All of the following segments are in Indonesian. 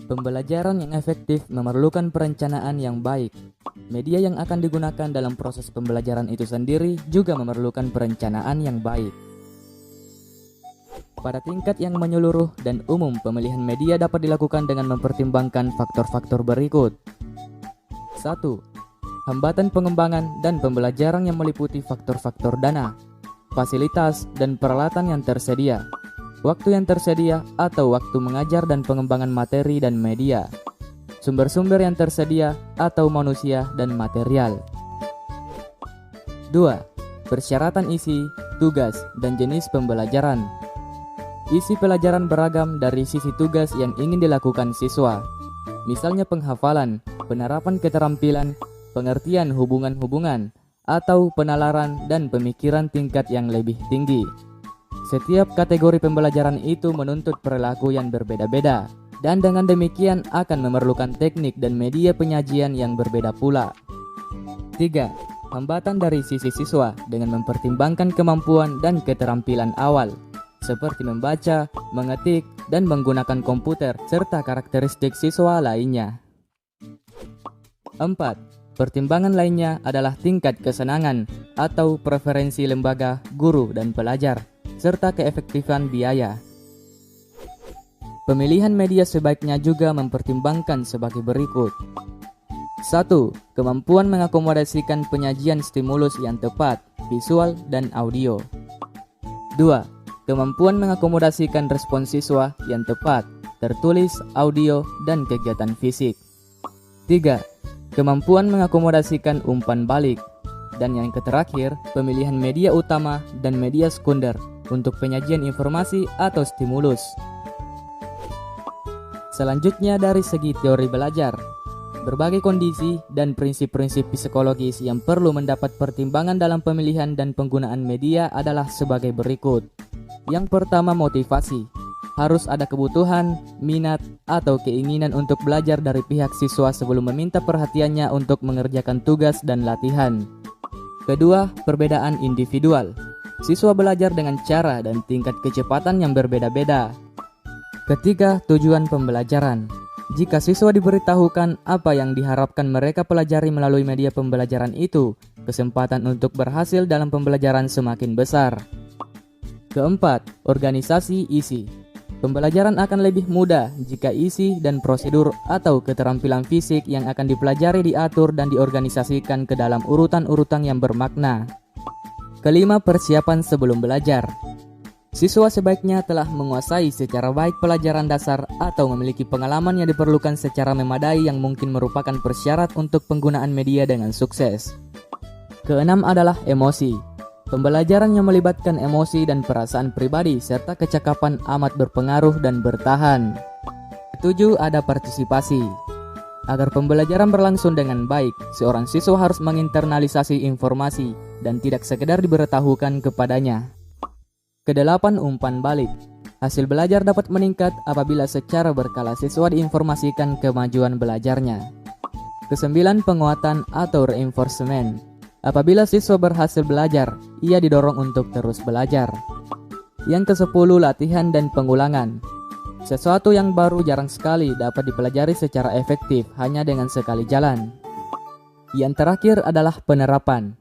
Pembelajaran yang efektif memerlukan perencanaan yang baik. Media yang akan digunakan dalam proses pembelajaran itu sendiri juga memerlukan perencanaan yang baik. Pada tingkat yang menyeluruh dan umum, pemilihan media dapat dilakukan dengan mempertimbangkan faktor-faktor berikut. 1. Hambatan pengembangan dan pembelajaran yang meliputi faktor-faktor dana, fasilitas, dan peralatan yang tersedia, waktu yang tersedia atau waktu mengajar dan pengembangan materi dan media, sumber-sumber yang tersedia atau manusia dan material. 2. Persyaratan isi, tugas, dan jenis pembelajaran. Isi pelajaran beragam dari sisi tugas yang ingin dilakukan siswa, misalnya penghafalan, penerapan keterampilan, pengertian hubungan-hubungan, atau penalaran dan pemikiran tingkat yang lebih tinggi. Setiap kategori pembelajaran itu menuntut perilaku yang berbeda-beda, dan dengan demikian akan memerlukan teknik dan media penyajian yang berbeda pula. 3. Hambatan dari sisi siswa dengan mempertimbangkan kemampuan dan keterampilan awal, seperti membaca, mengetik, dan menggunakan komputer, serta karakteristik siswa lainnya. 4. Pertimbangan lainnya adalah tingkat kesenangan atau preferensi lembaga, guru, dan pelajar, serta keefektifan biaya. Pemilihan media sebaiknya juga mempertimbangkan sebagai berikut. 1. Kemampuan mengakomodasikan penyajian stimulus yang tepat, visual dan audio. 2. Kemampuan mengakomodasikan respons siswa yang tepat, tertulis, audio, dan kegiatan fisik. 3. Kemampuan mengakomodasikan umpan balik. Dan yang terakhir, pemilihan media utama dan media sekunder untuk penyajian informasi atau stimulus. Selanjutnya dari segi teori belajar, berbagai kondisi dan prinsip-prinsip psikologis yang perlu mendapat pertimbangan dalam pemilihan dan penggunaan media adalah sebagai berikut. Yang pertama, motivasi. Harus ada kebutuhan, minat, atau keinginan untuk belajar dari pihak siswa sebelum meminta perhatiannya untuk mengerjakan tugas dan latihan. Kedua, perbedaan individual. Siswa belajar dengan cara dan tingkat kecepatan yang berbeda-beda. Ketiga, tujuan pembelajaran. Jika siswa diberitahukan apa yang diharapkan mereka pelajari melalui media pembelajaran itu, kesempatan untuk berhasil dalam pembelajaran semakin besar. Keempat, organisasi isi. Pembelajaran akan lebih mudah jika isi dan prosedur atau keterampilan fisik yang akan dipelajari diatur dan diorganisasikan ke dalam urutan-urutan yang bermakna. Kelima, persiapan sebelum belajar. Siswa sebaiknya telah menguasai secara baik pelajaran dasar atau memiliki pengalaman yang diperlukan secara memadai yang mungkin merupakan persyarat untuk penggunaan media dengan sukses. Keenam adalah emosi. Pembelajaran yang melibatkan emosi dan perasaan pribadi serta kecakapan amat berpengaruh dan bertahan. Ketujuh, ada partisipasi. Agar pembelajaran berlangsung dengan baik, seorang siswa harus menginternalisasi informasi dan tidak sekedar diberitahukan kepadanya. Kedelapan, umpan balik. Hasil belajar dapat meningkat apabila secara berkala siswa diinformasikan kemajuan belajarnya. Kesembilan, penguatan atau reinforcement. Apabila siswa berhasil belajar, ia didorong untuk terus belajar. Yang ke-10, latihan dan pengulangan. Sesuatu yang baru jarang sekali dapat dipelajari secara efektif hanya dengan sekali jalan. Yang terakhir adalah penerapan.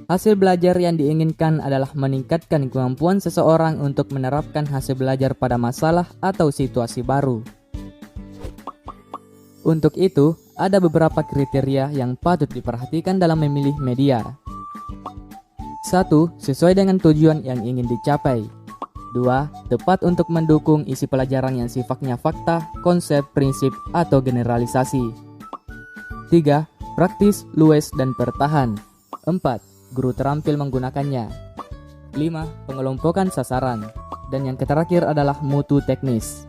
Hasil belajar yang diinginkan adalah meningkatkan kemampuan seseorang untuk menerapkan hasil belajar pada masalah atau situasi baru. Untuk itu, ada beberapa kriteria yang patut diperhatikan dalam memilih media. 1. Sesuai dengan tujuan yang ingin dicapai. 2. Tepat untuk mendukung isi pelajaran yang sifatnya fakta, konsep, prinsip, atau generalisasi. 3. Praktis, luwes, dan bertahan. 4. Guru terampil menggunakannya. 5. Pengelompokan sasaran. Dan yang terakhir adalah mutu teknis.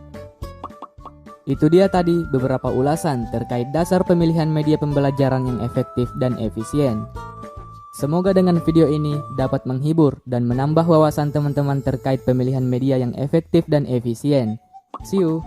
Itu dia tadi beberapa ulasan terkait dasar pemilihan media pembelajaran yang efektif dan efisien. Semoga dengan video ini dapat menghibur dan menambah wawasan teman-teman terkait pemilihan media yang efektif dan efisien. See you!